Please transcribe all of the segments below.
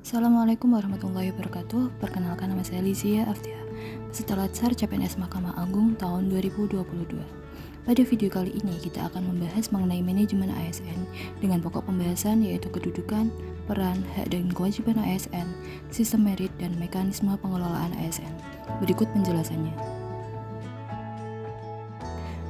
Assalamualaikum warahmatullahi wabarakatuh. Perkenalkan, nama saya Lizia Aftia, peserta Latsar CPNS Mahkamah Agung tahun 2022. Pada video kali ini kita akan membahas mengenai manajemen ASN dengan pokok pembahasan yaitu kedudukan, peran, hak dan kewajiban ASN, sistem merit dan mekanisme pengelolaan ASN. Berikut penjelasannya.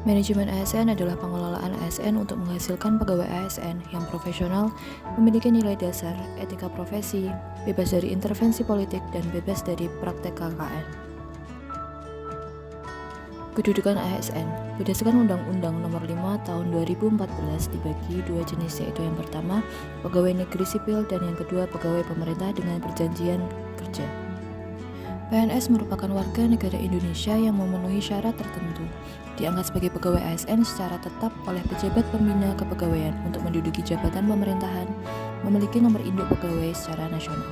Manajemen ASN adalah pengelolaan ASN untuk menghasilkan pegawai ASN yang profesional, memiliki nilai dasar, etika profesi, bebas dari intervensi politik, dan bebas dari praktek KKN. Kedudukan ASN berdasarkan Undang-Undang Nomor 5 Tahun 2014 dibagi dua jenis, yaitu yang pertama pegawai negeri sipil dan yang kedua pegawai pemerintah dengan perjanjian kerja. PNS merupakan warga negara Indonesia yang memenuhi syarat tertentu, diangkat sebagai pegawai ASN secara tetap oleh pejabat pembina kepegawaian untuk menduduki jabatan pemerintahan, memiliki nomor induk pegawai secara nasional.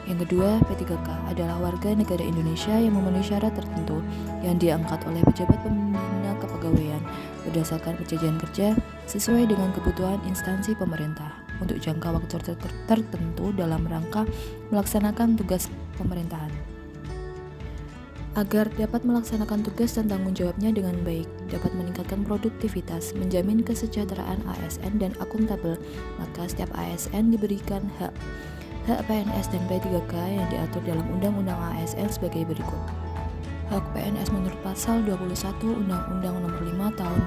Yang kedua, P3K adalah warga negara Indonesia yang memenuhi syarat tertentu yang diangkat oleh pejabat pembina kepegawaian berdasarkan perjanjian kerja sesuai dengan kebutuhan instansi pemerintah untuk jangka waktu tertentu dalam rangka melaksanakan tugas pemerintahan. Agar dapat melaksanakan tugas dan tanggung jawabnya dengan baik, dapat meningkatkan produktivitas, menjamin kesejahteraan ASN dan akuntabel, maka setiap ASN diberikan hak PNS dan P3K yang diatur dalam Undang-Undang ASN sebagai berikut. Hak PNS menurut pasal 21 Undang-Undang Nomor 5 Tahun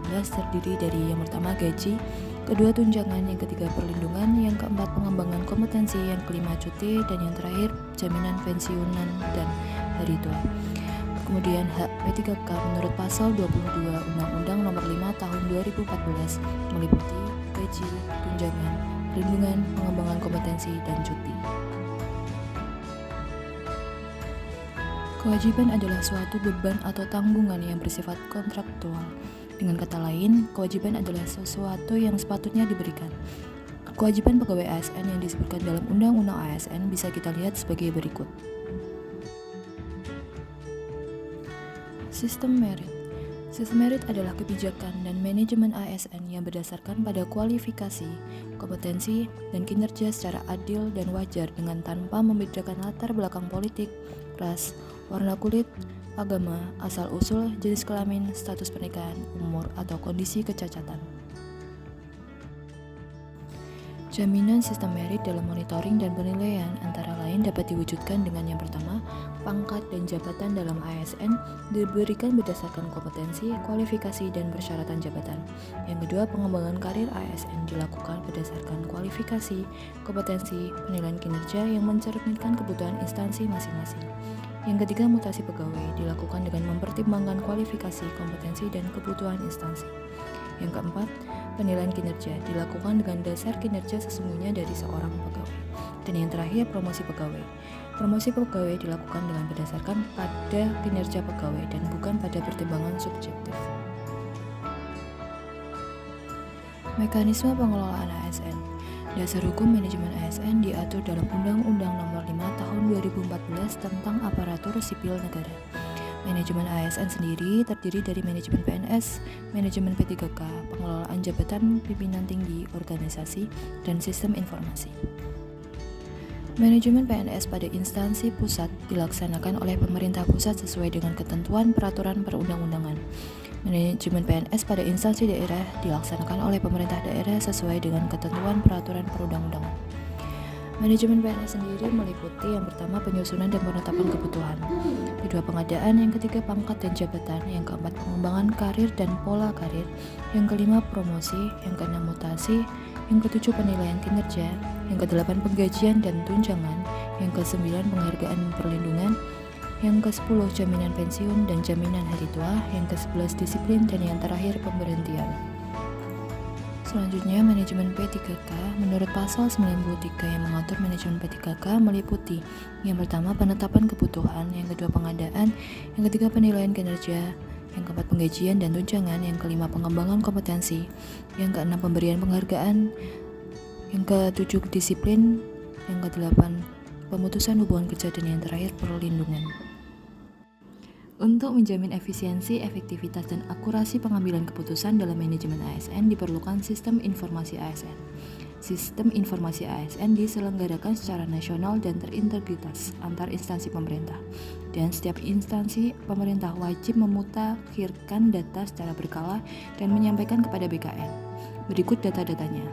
2014 terdiri dari yang pertama gaji, kedua tunjangan, yang ketiga perlindungan, yang keempat pengembangan kompetensi, yang kelima cuti, dan yang terakhir jaminan pensiunan dan hari tua. Kemudian hak P3K menurut pasal 22 Undang-Undang Nomor 5 Tahun 2014 meliputi gaji, tunjangan, perlindungan, pengembangan kompetensi, dan cuti. Kewajiban adalah suatu beban atau tanggungan yang bersifat kontraktual. Dengan kata lain, kewajiban adalah sesuatu yang sepatutnya diberikan. Kewajiban pegawai ASN yang disebutkan dalam Undang-Undang ASN bisa kita lihat sebagai berikut. Sistem merit. Sistem merit adalah kebijakan dan manajemen ASN yang berdasarkan pada kualifikasi, kompetensi, dan kinerja secara adil dan wajar dengan tanpa membedakan latar belakang politik, ras, warna kulit, agama, asal-usul, jenis kelamin, status pernikahan, umur, atau kondisi kecacatan. Jaminan sistem merit dalam monitoring dan penilaian antara lain dapat diwujudkan dengan yang pertama, pangkat dan jabatan dalam ASN diberikan berdasarkan kompetensi, kualifikasi, dan persyaratan jabatan. Yang kedua, pengembangan karir ASN dilakukan berdasarkan kualifikasi, kompetensi, penilaian kinerja yang mencerminkan kebutuhan instansi masing-masing. Yang ketiga, mutasi pegawai dilakukan dengan mempertimbangkan kualifikasi, kompetensi, dan kebutuhan instansi. Yang keempat, penilaian kinerja dilakukan dengan dasar kinerja sesungguhnya dari seorang pegawai. Dan yang terakhir, promosi pegawai. Promosi pegawai dilakukan dengan berdasarkan pada kinerja pegawai dan bukan pada pertimbangan subjektif. Mekanisme pengelolaan ASN. Dasar hukum manajemen ASN diatur dalam Undang-Undang Nomor 5 Tahun 2014 tentang aparatur sipil negara. Manajemen ASN sendiri terdiri dari manajemen PNS, manajemen P3K, pengelolaan jabatan pimpinan tinggi organisasi, dan sistem informasi. Manajemen PNS pada instansi pusat dilaksanakan oleh pemerintah pusat sesuai dengan ketentuan peraturan perundang-undangan. Manajemen PNS pada instansi daerah dilaksanakan oleh pemerintah daerah sesuai dengan ketentuan peraturan perundang-undangan. Manajemen PNS sendiri meliputi yang pertama penyusunan dan penetapan kebutuhan, kedua pengadaan, yang ketiga pangkat dan jabatan, yang keempat pengembangan karir dan pola karir, yang kelima promosi, yang keenam mutasi, yang ketujuh penilaian kinerja, yang kedelapan penggajian dan tunjangan, yang kesembilan penghargaan dan perlindungan, yang ke-10 jaminan pensiun dan jaminan hari tua, yang ke-11 disiplin, dan yang terakhir pemberhentian. Selanjutnya, manajemen P3K menurut pasal 93 yang mengatur manajemen P3K meliputi yang pertama penetapan kebutuhan, yang kedua pengadaan, yang ketiga penilaian kinerja, yang keempat penggajian dan tunjangan, yang kelima pengembangan kompetensi, yang keenam pemberian penghargaan, yang ketujuh disiplin, yang kedelapan pemutusan hubungan kerja, dan yang terakhir perlindungan. Untuk menjamin efisiensi, efektivitas, dan akurasi pengambilan keputusan dalam manajemen ASN diperlukan sistem informasi ASN. Sistem informasi ASN diselenggarakan secara nasional dan terintegritas antar instansi pemerintah. Dan setiap instansi pemerintah wajib memutakhirkan data secara berkala dan menyampaikan kepada BKN. Berikut data-datanya.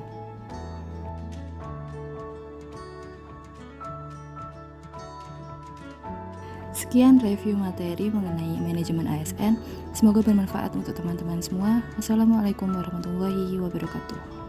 Sekian review materi mengenai manajemen ASN. Semoga bermanfaat untuk teman-teman semua. Wassalamualaikum warahmatullahi wabarakatuh.